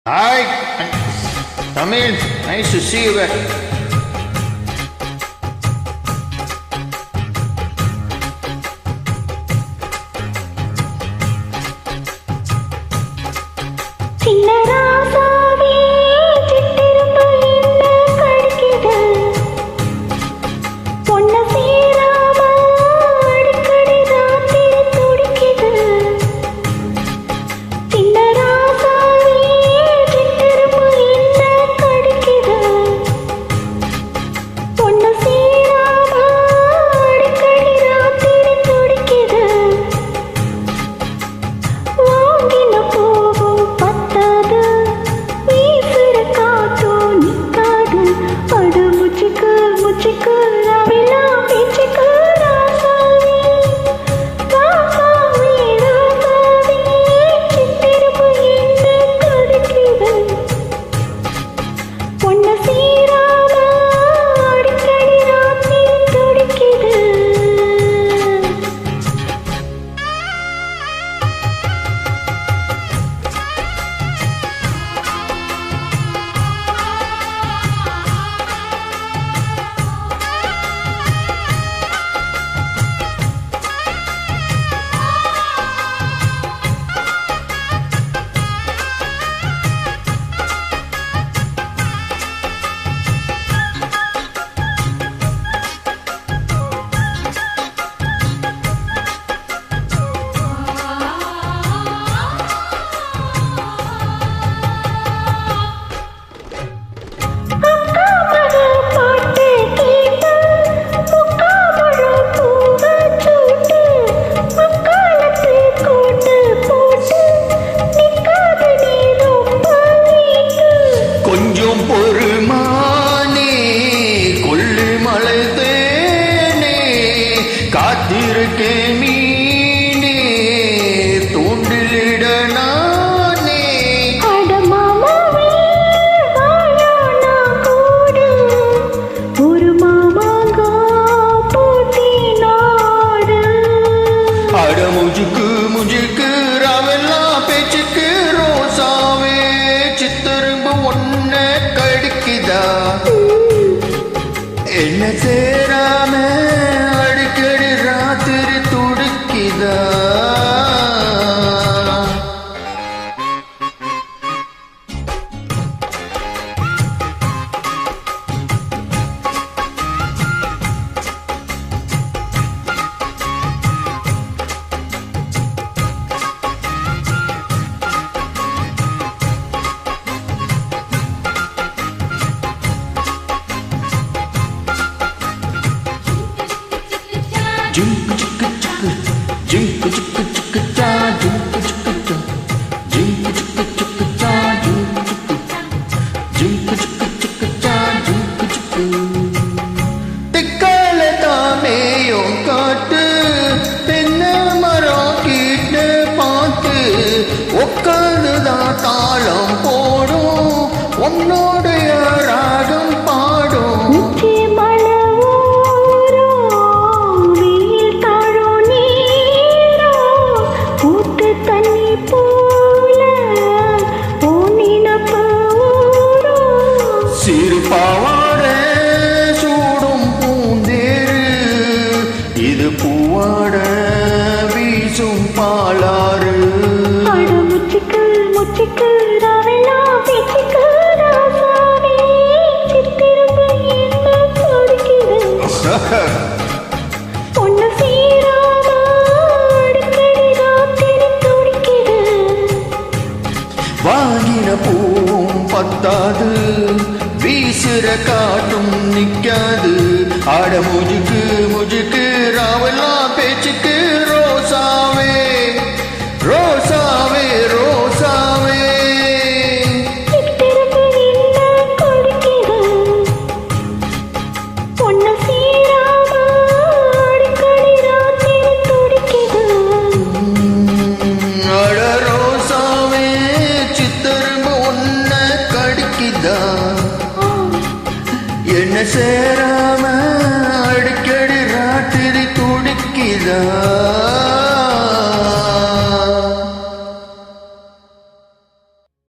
Hi, come in. Nice to see you back. காத்திருக்கேன் மீனே தூண்டிலிட நானே அடமாமாவே வாயானா கூடு ஒரு மாமாங்கா போட்டி நாடு அட முஜுக்கு முஜுக்கு ராவெல்லாம் பேச்சுக்கு ரோசாவே சித்தரும்பு ஒன்ன கடிக்குதா என்ன சேராம காட்டு தென்ன மரம் கீட்டு பார்த்து உட்காந்துதான் தாளம் போடும் உன்னோடைய ராகம் பாடும் சிறு பாவாட சூடும் பூந்தேரு இது பூவாட வீசும் பாலாறு முச்சிக்கு முச்சிக்கு ராவெல்லாம் பேச்சுக்கு ராசாவே சித்திரப்பு என்ன கொடுக்குது பொண்ணு சீராம அடிக்கடி ராத்திரி துடிக்குது வாங்கின பூவும் பத்தாது வீசுற காட்டும் நிக்காது ஆட முஜுக்கு முஜுக்கு ராவெல்லாம் பேச்சுக்கு ரோசாவே ரோசாவே ரோசாவே சித்திரப்பு என்ன கொடுக்குது பொண்ணு சீராம அடிக்கடி ராத்திரி துடிக்குது அட ரோசாவே சித்தரும்பு ஒன்ன கடிக்குதா என்ன சேராம அடிக்கடி ராத்திரி துடிக்குதா